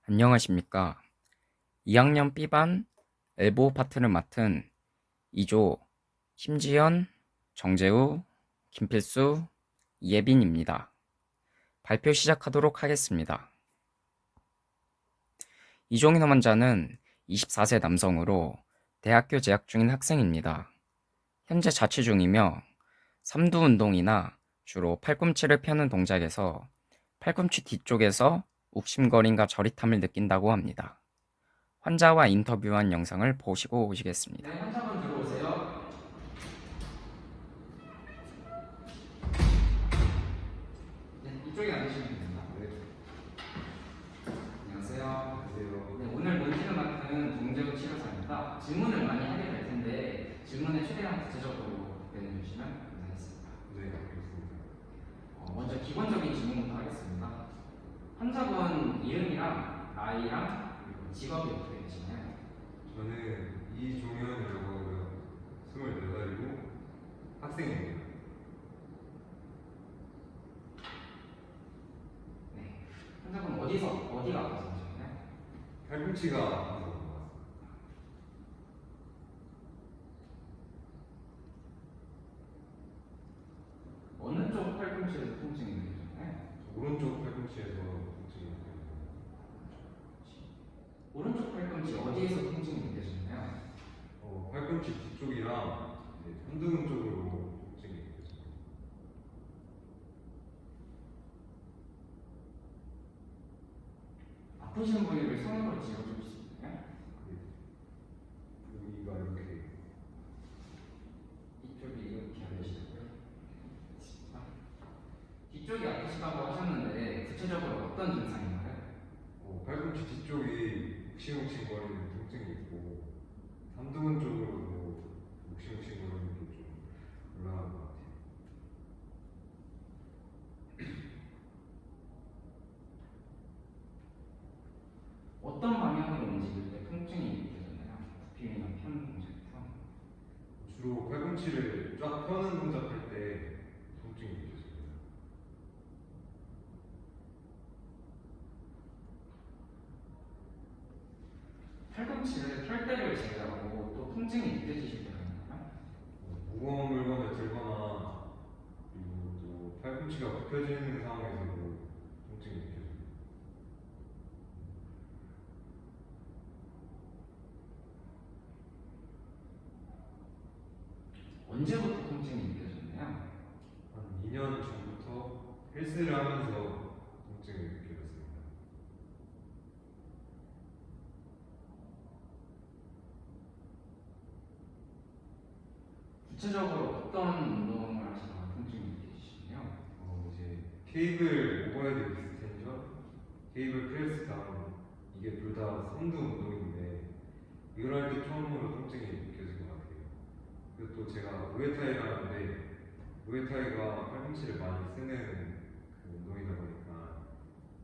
안녕하십니까. 2학년 B반 엘보 파트를 맡은 2조 심지연, 정재우, 김필수, 이예빈입니다. 발표 시작하도록 하겠습니다. 이종인 환자는 24세 남성으로 대학교 재학 중인 학생입니다. 현재 자취 중이며 삼두 운동이나 주로 팔꿈치를 펴는 동작에서 팔꿈치 뒤쪽에서 욱심거림과 저릿함을 느낀다고 합니다. 환자와 인터뷰한 영상을 보시고 오시겠습니다. 네, 환자분 들어오세요. 네, 이쪽에 앉으시면 됩니다. 네. 안녕하세요. 안녕하세요. 네, 오늘 문진을 맡은 정재우 치료사입니다. 질문을 많이 하게 될 텐데 질문에 최대한 구체적으로 답변해 주시면 감사하겠습니다. 네, 알겠습니다. 먼저 기본적인 질문부터 하겠습니다. 환자분 이름이랑 나이랑 그리고 직업이 어떻게 되시나요? 저는 이종현이라고 하고요. 24살이고 학생입니다. 네. 환자분 어디가 아파서 오셨나요? 팔꿈치가 아파서 왔습니다. 어느 쪽 팔꿈치에서 통증이 느껴졌나요? 오른쪽 팔꿈치에서 통증이 느껴져요. 오른쪽 팔꿈치 어디에서 통증이 느껴지나요? 팔꿈치 뒤쪽이랑 삼두근 쪽으로 통증이 느껴져요. 아프신 부위를 손으로 쥐어줄 수 있나요? 여기가 이렇게 이쪽이 이렇게 하시고요. 뒤쪽이 아프시다고 하셨는데 구체적으로 어떤 증상인가요? 팔꿈치 뒤쪽이 욱신욱신거리는 통증이 있고 삼두근 쪽으로도 욱신욱신거리는 게 좀 올라가는 것 같아요. 어떤 방향으로 움직일 때 통증이 느껴졌나요? 굽힘이나 펴는 동작에서? 주로 팔꿈치를 쫙 펴는 동작할 때 통증이 느껴집니다. 팔꿈치를 펼 때를 제외하고 또 통증이 느껴지실 때가 있나요? 무거운 물건을 들거나 그리고 또 팔꿈치가 굽혀지는 상황에서도 통증이 느껴집니다. 언제부터 통증이 느껴졌나요? 한 2년 전부터 헬스를 하면서 통증이 느껴졌습니다. 구체적으로 어떤 운동을 하시다가 통증이 느껴지시나요? 이제 케이블 오버헤드 익스텐션, 케이블 프레스 다운 이게 둘 다 삼두 운동인데 이걸 할 때 처음으로 통증이 느껴진 것 같아요. 그리고 또 제가 무에타이를 하는데 무에타이가 팔꿈치를 많이 쓰는 그 운동이다 보니까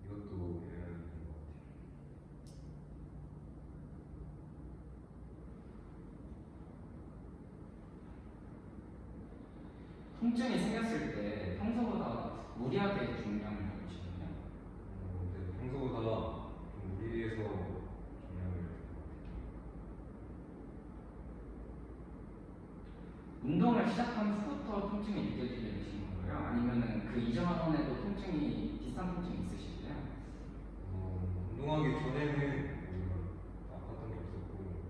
이것도 영향이 있는 것 같아요. 통증이 생겼을 때 평소보다 무리하게 중량을 잡으시나요? 네, 평소보다 좀 무리해서 중량을 들고 운동을 시작한 후부터 통증이 느껴지게 되시는 거예요? 아니면 그 이전에도 통증이 비슷한 통증이 있으실까요? 운동하기 전에는 아팠던 게 없었고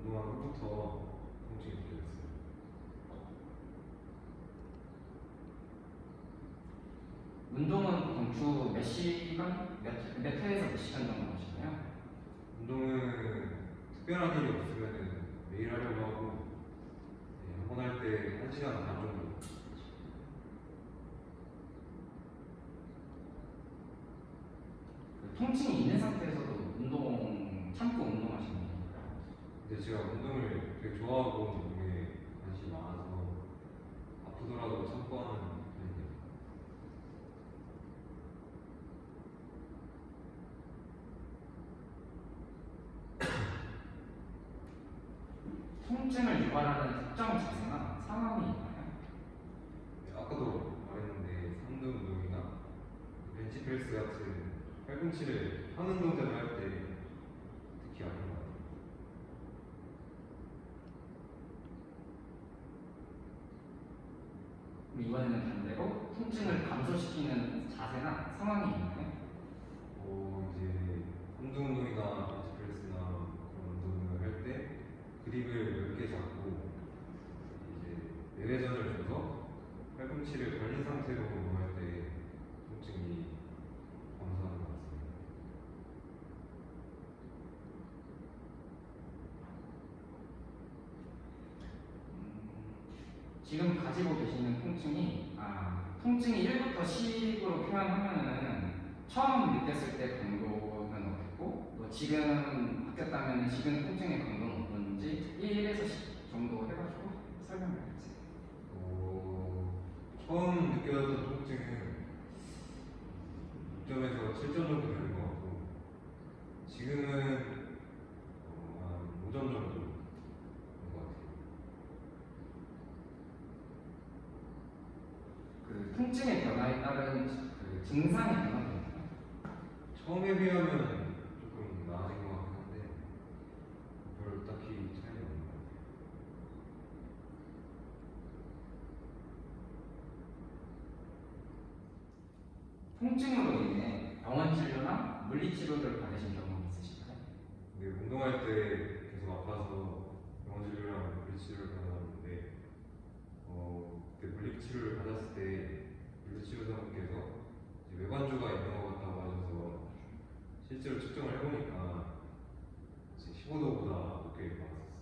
운동한 후부터 통증이 느껴졌어요. 운동은 보통 주 몇 시간, 몇 회에서 몇 시간 정도 하시나요? 운동은 특별한 일이 없으면 매일 하려고 하고 한 번 할 때 1시간 반 정도. 그 통증이 있는 상태에서도 운동 참고 운동하시는 건가요? 근데 제가 운동을 되게 좋아하고 운동에 관심이 많아서 아프더라도 참고 하는 편이에요. 통증을 유발하는 특정 자세나 상황이 있나요? 아까도 말했는데 삼두 운동이나 벤치프레스 같은 팔꿈치를 펴는 동작을 할 때 특히 아픈 것 같아요. 그럼 이번에는 반대로 통증을 감소시키는 자세나 상황이 있나요? 이제 삼두 운동이나 벤치프레스나 그런 운동을 할 때 그립을 넓게 잡고 이제 내외전을 줘서 팔꿈치를 벌린 상태로 운동할 때 통증이 감소하는 것 같습니다. 지금 가지고 계시는 통증이 1부터 10으로 표현하면은 처음 느꼈을 때 강도는 어땠고 또 지금 바뀌었다면 지금 통증의 강도는 어떤지 1에서 10 정도 해가지고 설명을 해주세요. 처음 느꼈던 통증은 6점에서 7점 정도 되는 것 같고 지금은 한 5점 정도 되는 것 같아요. 그 통증의 변화에 따른 그 증상의 변화도 있나요? 처음에 비하면 조금 나아진 것 같긴 한데 별 딱히 차이가 없는 것 같아요. 통증으로 인해 병원 치료나 물리 치료를 받으신 경험이 있으실까요? 근데 운동할 때 계속 아파서 병원 치료랑 물리 치료를 받았는데 그때 물리 치료를 받았을 때 물리 치료사분께서 이제 외관주가 있는 것 같다고 하셔서 실제로 측정을 해보니까 15도보다 높게 나왔었어요.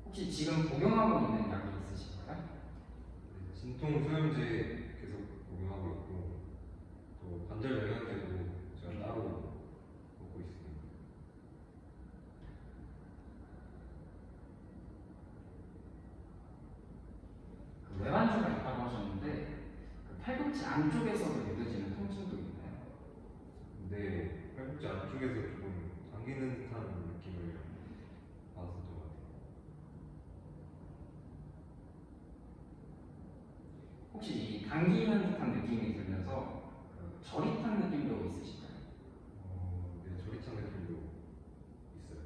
혹시 지금 복용하고 있는 약이 있으실까요? 네, 진통 소염제 계속 복용하고 있고 또 관절 영양제도 제가 따로 먹고 있습니다. 그 외환주가 있다고 하셨는데 그 팔꿈치 안쪽에서도 느껴지는 통증도 있나요? 근데 팔꿈치 안쪽에서 조금 당기는 듯한 느낌을 받았었던 것 같아요. 혹시 이 당기는 듯한 느낌이 들면서 그 저릿한 느낌도 있으실까요? 네, 저릿한 느낌도 있어요.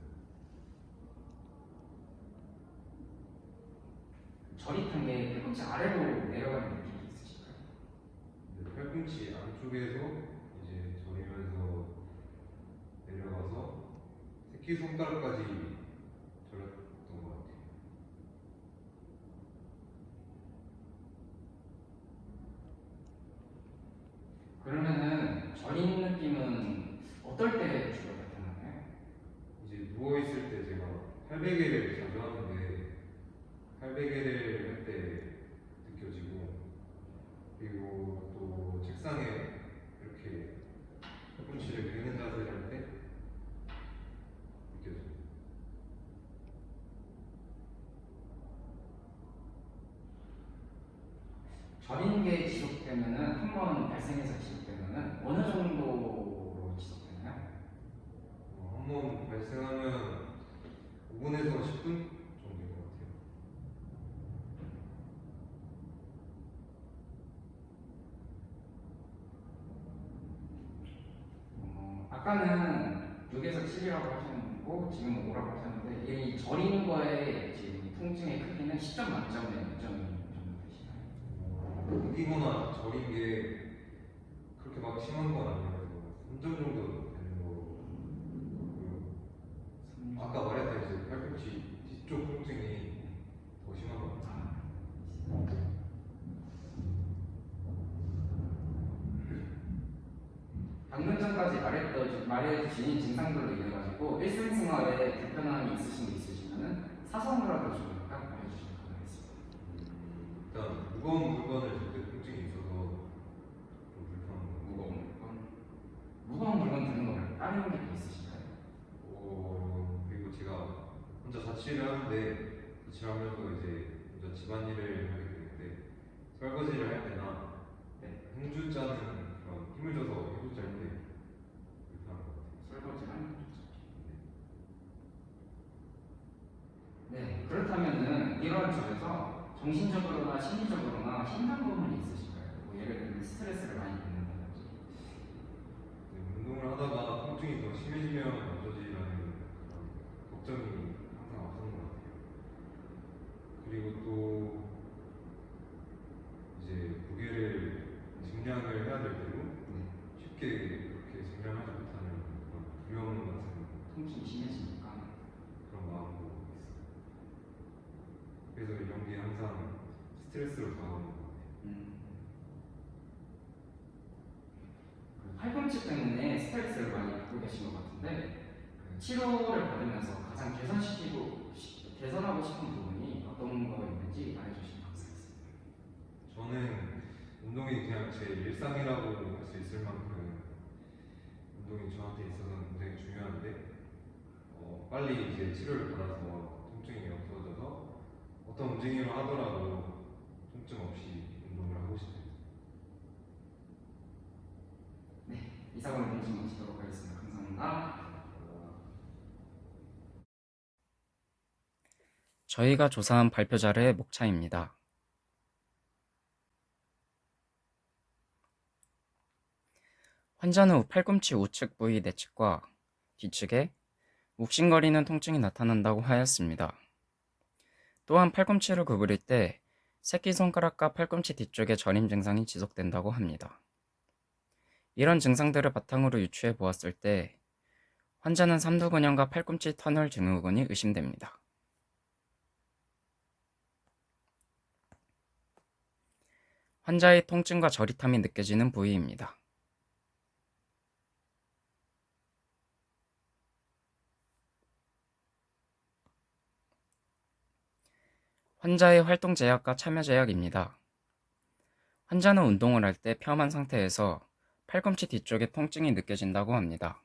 저릿한 게 팔꿈치 아래로 내려가는 느낌이 있으실까요? 네, 팔꿈치 안쪽에서 이제 저리면서 내려가서 새끼손가락까지 저렸던 것 같아요. 그러면은 저린 느낌은 어떨 때 주로 나타나나요? 이제 누워있을 때 제가 팔베개를 자주 하는데 팔베개를 할 때 느껴지고 그리고 또 책상에 이렇게 팔꿈치를 베는 자세를 할 때 느껴져요. 저린 게 지속되면은 한 번 발생해서 지속되면은 어느 정도로 지속되나요? 한번 발생하면 5분에서 10분 정도인 것 같아요. 아까는 6에서 7이라고 하셨고 지금 5라고 하셨는데 이 저린 거에 지금 통증의 크기는 10점 만점에 몇 점 정도 되시나요? 느끼거나 저린 게 그렇게 막 심한 건 아니라서 3점 정도 되는 거고요. 아까 말했던 이제 팔꿈치 뒤쪽 통증이 더 심한 것 같아요. 방금 전까지 말해주신 증상들로 인해 가지고 일상생활에 불편함이 있으신 게 있으시면은 사선으로라도 좀 약간 말해주시면 감사하겠습니다. 일단 무거운 물건을 들 때 통증이 있어서 좀 불편한 것 같아요. 무거운 물건 드는 거 말고 다른 게 또 있으실까요? 그리고 제가 혼자 자취를 하는데 자취하면서 이제 혼자 집안일을 하게 되는데 설거지를 할 때나 행주 짜는 그런 힘을 줘서 행주 짤 때 불편한 것 같아요. 설거지랑 그렇다면은 이런 점에서 정신적으로나 심리적으로나 힘든 부분이 있으실까요? 장점이 항상 앞서는 것 같아요. 그리고 또 이제 무게를 증량을 해야 될 때도 쉽게 그렇게 증량하지 못하는 그런 두려움 같은 통증이 심해지니까. 그런 마음도 있어요. 그래서 이런 게 항상 스트레스로 다가오는 것 같아요. 그 팔꿈치 때문에 스트레스를 많이 받고 계신 것 같은데 그 치료를 받으면서 가장 개선하고 싶은 부분이 어떤 거 있는지 말해주시면 감사하겠습니다. 저는 운동이 그냥 제 일상이라고 할 수 있을 만큼 운동이 저한테 있어서는 굉장히 중요한데 빨리 이제 치료를 받아서 통증이 없어져서 어떤 움직임을 하더라도 통증 없이 운동을 하고 싶어요. 네, 이상으로 방송 마치도록 하겠습니다. 감사합니다. 저희가 조사한 발표 자료의 목차입니다. 환자는 팔꿈치 우측 부위 내측과 뒤측에 욱신거리는 통증이 나타난다고 하였습니다. 또한 팔꿈치를 구부릴 때 새끼손가락과 팔꿈치 뒤쪽의 저림 증상이 지속된다고 합니다. 이런 증상들을 바탕으로 유추해 보았을 때 환자는 삼두근염과 팔꿈치 터널 증후군이 의심됩니다. 환자의 통증과 저릿함이 느껴지는 부위입니다. 환자의 활동 제약과 참여 제약입니다. 환자는 운동을 할 때 폄한 상태에서 팔꿈치 뒤쪽에 통증이 느껴진다고 합니다.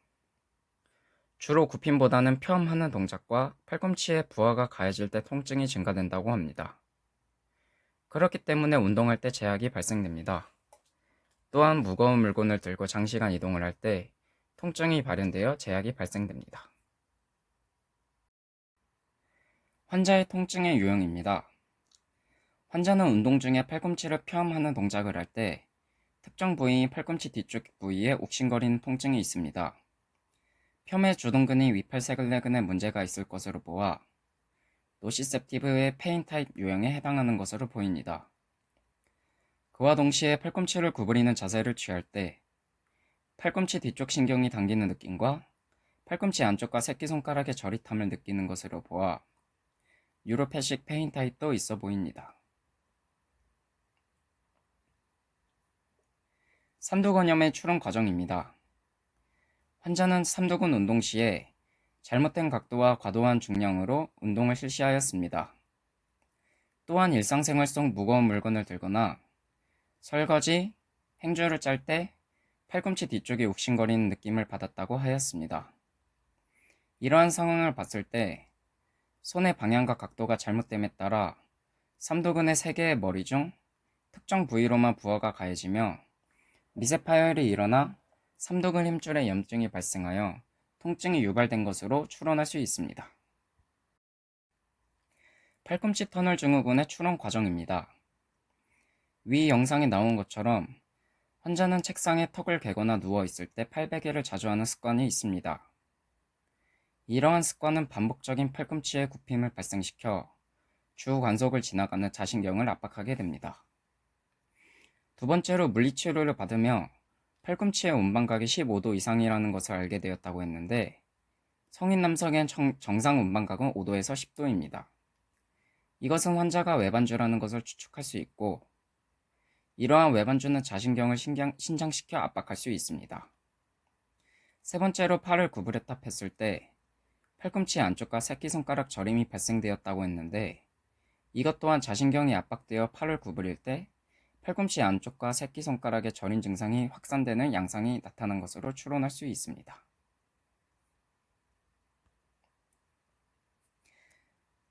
주로 굽힘보다는 폄하는 동작과 팔꿈치에 부하가 가해질 때 통증이 증가된다고 합니다. 그렇기 때문에 운동할 때 제약이 발생됩니다. 또한 무거운 물건을 들고 장시간 이동을 할 때 통증이 발현되어 제약이 발생됩니다. 환자의 통증의 유형입니다. 환자는 운동 중에 팔꿈치를 펴하는 동작을 할 때 특정 부위인 팔꿈치 뒤쪽 부위에 욱신거리는 통증이 있습니다. 폄의 주동근이 위팔세근내근에 문제가 있을 것으로 보아 노시셉티브의 페인 타입 유형에 해당하는 것으로 보입니다. 그와 동시에 팔꿈치를 구부리는 자세를 취할 때 팔꿈치 뒤쪽 신경이 당기는 느낌과 팔꿈치 안쪽과 새끼손가락의 저릿함을 느끼는 것으로 보아 유로패식 페인 타입도 있어 보입니다. 삼두근염의 출원 과정입니다. 환자는 삼두근 운동 시에 잘못된 각도와 과도한 중량으로 운동을 실시하였습니다. 또한 일상생활 속 무거운 물건을 들거나 설거지, 행주를 짤 때 팔꿈치 뒤쪽이 욱신거리는 느낌을 받았다고 하였습니다. 이러한 상황을 봤을 때 손의 방향과 각도가 잘못됨에 따라 삼두근의 3개의 머리 중 특정 부위로만 부하가 가해지며 미세 파열이 일어나 삼두근 힘줄에 염증이 발생하여 통증이 유발된 것으로 추론할 수 있습니다. 팔꿈치 터널 증후군의 출원 과정입니다. 위 영상에 나온 것처럼 환자는 책상에 턱을 개거나 누워 있을 때 팔베개를 자주 하는 습관이 있습니다. 이러한 습관은 반복적인 팔꿈치의 굽힘을 발생시켜 주 관속을 지나가는 자신경을 압박하게 됩니다. 두 번째로 물리치료를 받으며 팔꿈치의 운반각이 15도 이상이라는 것을 알게 되었다고 했는데 성인 남성의 정상 운반각은 5도에서 10도입니다. 이것은 환자가 외반주라는 것을 추측할 수 있고 이러한 외반주는 자신경을 신장시켜 압박할 수 있습니다. 세 번째로 팔을 구부렸다 폈을 때 팔꿈치 안쪽과 새끼손가락 저림이 발생되었다고 했는데 이것 또한 자신경이 압박되어 팔을 구부릴 때 팔꿈치 안쪽과 새끼손가락의 저림 증상이 확산되는 양상이 나타난 것으로 추론할 수 있습니다.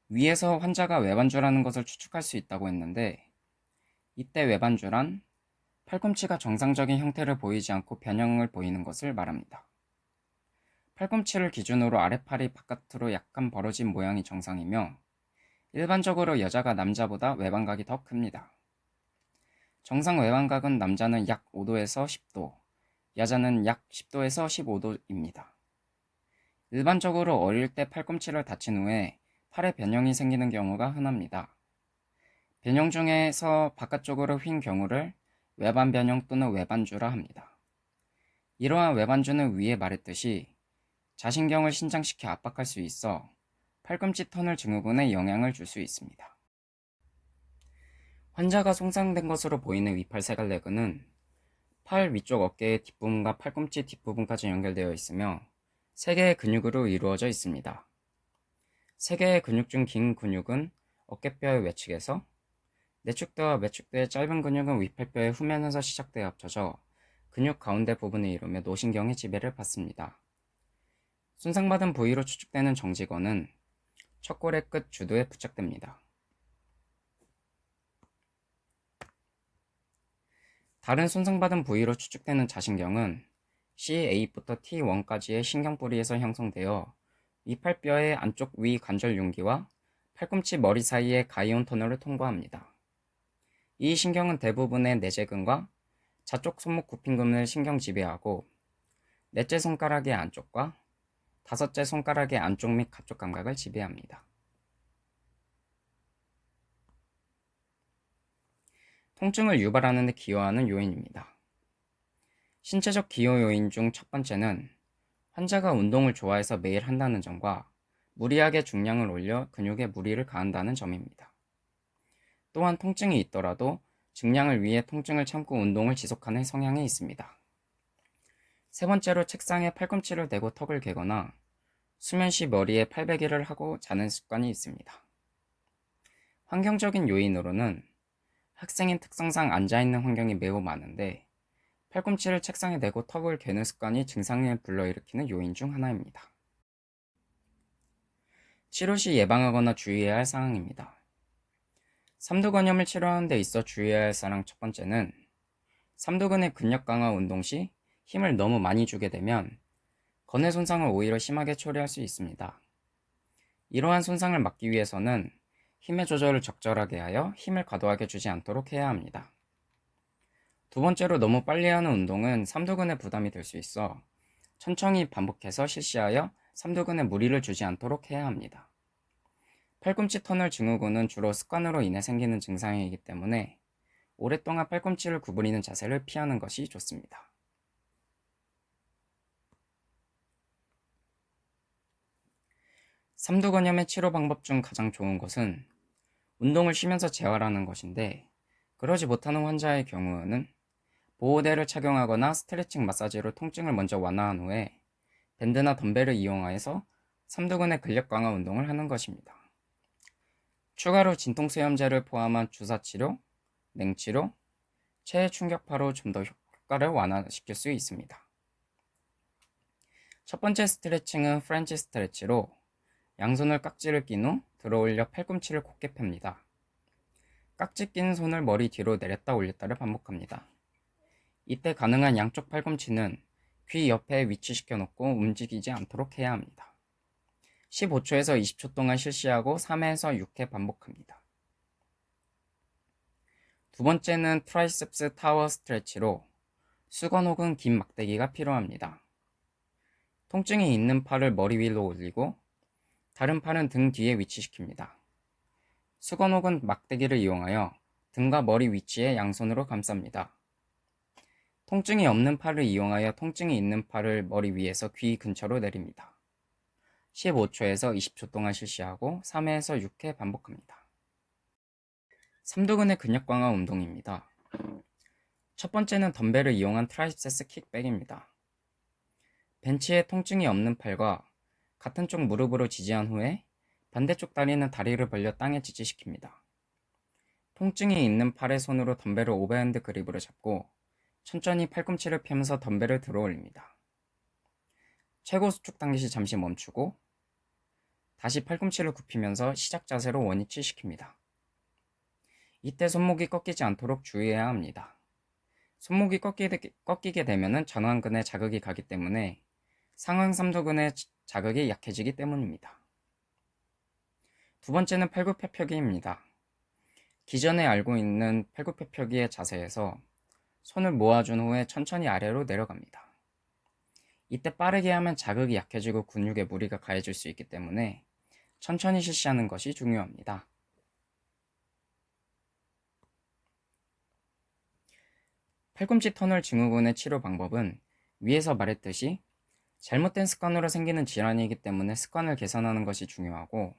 위에서 환자가 외반주라는 것을 추측할 수 있다고 했는데 이때 외반주란 팔꿈치가 정상적인 형태를 보이지 않고 변형을 보이는 것을 말합니다. 팔꿈치를 기준으로 아랫팔이 바깥으로 약간 벌어진 모양이 정상이며 일반적으로 여자가 남자보다 외반각이 더 큽니다. 정상 외반각은 남자는 약 5도에서 10도, 여자는 약 10도에서 15도입니다. 일반적으로 어릴 때 팔꿈치를 다친 후에 팔에 변형이 생기는 경우가 흔합니다. 변형 중에서 바깥쪽으로 휜 경우를 외반 변형 또는 외반주라 합니다. 이러한 외반주는 위에 말했듯이 자신경을 신장시켜 압박할 수 있어 팔꿈치 터널 증후군에 영향을 줄 수 있습니다. 환자가 손상된 것으로 보이는 위팔세갈래근은 팔 위쪽 어깨의 뒷부분과 팔꿈치 뒷부분까지 연결되어 있으며 3개의 근육으로 이루어져 있습니다. 3개의 근육 중 긴 근육은 어깨뼈의 외측에서, 내측대와 외측대의 짧은 근육은 위팔뼈의 후면에서 시작되어 합쳐져 근육 가운데 부분을 이루며 노신경의 지배를 받습니다. 손상받은 부위로 추측되는 정지건은 척골의 끝 주두에 부착됩니다. 다른 손상받은 부위로 추측되는 자신경은 C8부터 T1까지의 신경뿌리에서 형성되어 위팔뼈의 안쪽 위 관절 융기와 팔꿈치 머리 사이의 가이온 터널을 통과합니다. 이 신경은 대부분의 내재근과 좌쪽 손목 굽힌근을 신경 지배하고 넷째 손가락의 안쪽과 다섯째 손가락의 안쪽 및 가쪽 감각을 지배합니다. 통증을 유발하는 데 기여하는 요인입니다. 신체적 기여 요인 중 첫 번째는 환자가 운동을 좋아해서 매일 한다는 점과 무리하게 중량을 올려 근육에 무리를 가한다는 점입니다. 또한 통증이 있더라도 증량을 위해 통증을 참고 운동을 지속하는 성향이 있습니다. 세 번째로 책상에 팔꿈치를 대고 턱을 개거나 수면 시 머리에 팔베개를 하고 자는 습관이 있습니다. 환경적인 요인으로는 학생인 특성상 앉아있는 환경이 매우 많은데 팔꿈치를 책상에 대고 턱을 괴는 습관이 증상을 불러일으키는 요인 중 하나입니다. 치료 시 예방하거나 주의해야 할 사항입니다. 삼두건염을 치료하는 데 있어 주의해야 할 사항 첫 번째는 삼두근의 근력 강화 운동 시 힘을 너무 많이 주게 되면 건의 손상을 오히려 심하게 초래할 수 있습니다. 이러한 손상을 막기 위해서는 힘의 조절을 적절하게 하여 힘을 과도하게 주지 않도록 해야 합니다. 두 번째로 너무 빨리 하는 운동은 삼두근에 부담이 될 수 있어 천천히 반복해서 실시하여 삼두근에 무리를 주지 않도록 해야 합니다. 팔꿈치 터널 증후군은 주로 습관으로 인해 생기는 증상이기 때문에 오랫동안 팔꿈치를 구부리는 자세를 피하는 것이 좋습니다. 삼두건염의 치료 방법 중 가장 좋은 것은 운동을 쉬면서 재활하는 것인데 그러지 못하는 환자의 경우는 보호대를 착용하거나 스트레칭 마사지로 통증을 먼저 완화한 후에 밴드나 덤벨을 이용하여서 삼두근의 근력 강화 운동을 하는 것입니다. 추가로 진통수염제를 포함한 주사치료, 냉치료, 체해 충격파로 좀 더 효과를 완화시킬 수 있습니다. 첫 번째 스트레칭은 프렌치 스트레치로 양손을 깍지를 낀 후 들어올려 팔꿈치를 곧게 펴니다. 깍지 낀 손을 머리 뒤로 내렸다 올렸다를 반복합니다. 이때 가능한 양쪽 팔꿈치는 귀 옆에 위치시켜 놓고 움직이지 않도록 해야 합니다. 15초에서 20초 동안 실시하고 3회에서 6회 반복합니다. 두 번째는 트라이셉스 타워 스트레치로 수건 혹은 긴 막대기가 필요합니다. 통증이 있는 팔을 머리 위로 올리고 다른 팔은 등 뒤에 위치시킵니다. 수건 혹은 막대기를 이용하여 등과 머리 위치에 양손으로 감쌉니다. 통증이 없는 팔을 이용하여 통증이 있는 팔을 머리 위에서 귀 근처로 내립니다. 15초에서 20초 동안 실시하고 3회에서 6회 반복합니다. 삼두근의 근력 강화 운동입니다. 첫 번째는 덤벨을 이용한 트라이셉스 킥백입니다. 벤치에 통증이 없는 팔과 같은 쪽 무릎으로 지지한 후에 반대쪽 다리는 다리를 벌려 땅에 지지시킵니다. 통증이 있는 팔의 손으로 덤벨을 오버핸드 그립으로 잡고 천천히 팔꿈치를 펴면서 덤벨을 들어 올립니다. 최고 수축 당기 시 잠시 멈추고 다시 팔꿈치를 굽히면서 시작 자세로 원위치시킵니다. 이때 손목이 꺾이지 않도록 주의해야 합니다. 손목이 꺾이게 되면 전완근에 자극이 가기 때문에 상완 삼두근의 자극이 약해지기 때문입니다. 두 번째는 팔굽혀펴기입니다. 기존에 알고 있는 팔굽혀펴기의 자세에서 손을 모아준 후에 천천히 아래로 내려갑니다. 이때 빠르게 하면 자극이 약해지고 근육에 무리가 가해질 수 있기 때문에 천천히 실시하는 것이 중요합니다. 팔꿈치 터널 증후군의 치료 방법은 위에서 말했듯이 잘못된 습관으로 생기는 질환이기 때문에 습관을 개선하는 것이 중요하고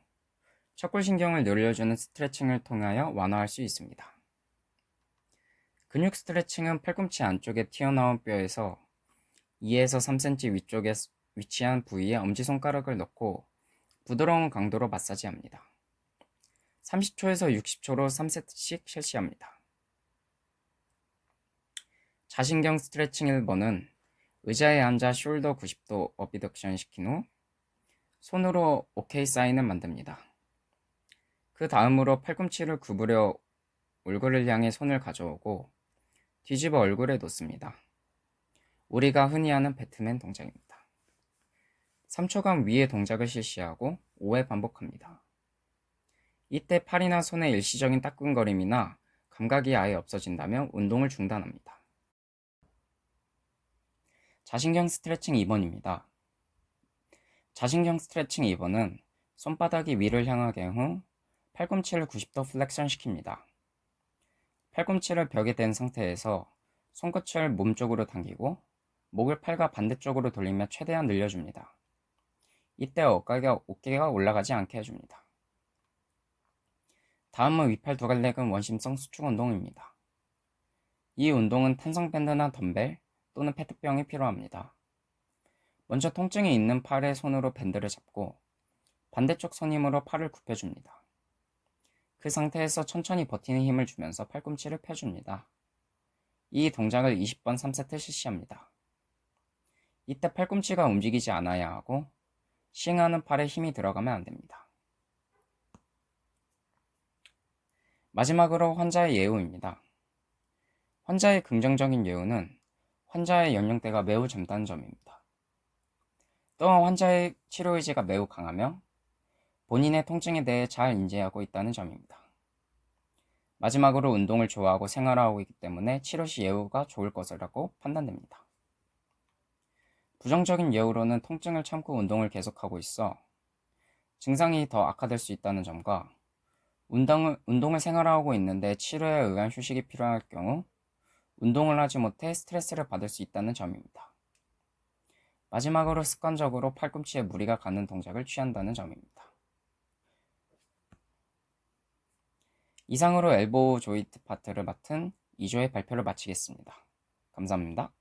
척골신경을 늘려주는 스트레칭을 통하여 완화할 수 있습니다. 근육 스트레칭은 팔꿈치 안쪽에 튀어나온 뼈에서 2에서 3cm 위쪽에 위치한 부위에 엄지손가락을 넣고 부드러운 강도로 마사지합니다. 30초에서 60초로 3세트씩 실시합니다. 자신경 스트레칭 1번은 의자에 앉아 숄더 90도 어비덕션 시킨 후 손으로 OK 사인을 만듭니다. 그 다음으로 팔꿈치를 구부려 얼굴을 향해 손을 가져오고 뒤집어 얼굴에 놓습니다. 우리가 흔히 하는 배트맨 동작입니다. 3초간 위의 동작을 실시하고 5회 반복합니다. 이때 팔이나 손의 일시적인 따끔거림이나 감각이 아예 없어진다면 운동을 중단합니다. 자신경 스트레칭 2번입니다. 자신경 스트레칭 2번은 손바닥이 위를 향하게 한 후 팔꿈치를 90도 플렉션 시킵니다. 팔꿈치를 벽에 댄 상태에서 손끝을 몸쪽으로 당기고 목을 팔과 반대쪽으로 돌리며 최대한 늘려줍니다. 이때 어깨가 올라가지 않게 해줍니다. 다음은 위팔 두갈래근 원심성 수축 운동입니다. 이 운동은 탄성밴드나 덤벨 또는 페트병이 필요합니다. 먼저 통증이 있는 팔의 손으로 밴드를 잡고 반대쪽 손 힘으로 팔을 굽혀줍니다. 그 상태에서 천천히 버티는 힘을 주면서 팔꿈치를 펴줍니다. 이 동작을 20번 3세트 실시합니다. 이때 팔꿈치가 움직이지 않아야 하고 시행하는 팔에 힘이 들어가면 안 됩니다. 마지막으로 환자의 예우입니다. 환자의 긍정적인 예우는 환자의 연령대가 매우 젊다는 점입니다. 또한 환자의 치료 의지가 매우 강하며 본인의 통증에 대해 잘 인지하고 있다는 점입니다. 마지막으로 운동을 좋아하고 생활하고 있기 때문에 치료 시 예우가 좋을 것이라고 판단됩니다. 부정적인 예우로는 통증을 참고 운동을 계속하고 있어 증상이 더 악화될 수 있다는 점과 운동을 생활하고 있는데 치료에 의한 휴식이 필요할 경우 운동을 하지 못해 스트레스를 받을 수 있다는 점입니다. 마지막으로 습관적으로 팔꿈치에 무리가 가는 동작을 취한다는 점입니다. 이상으로 엘보우 조인트 파트를 맡은 2조의 발표를 마치겠습니다. 감사합니다.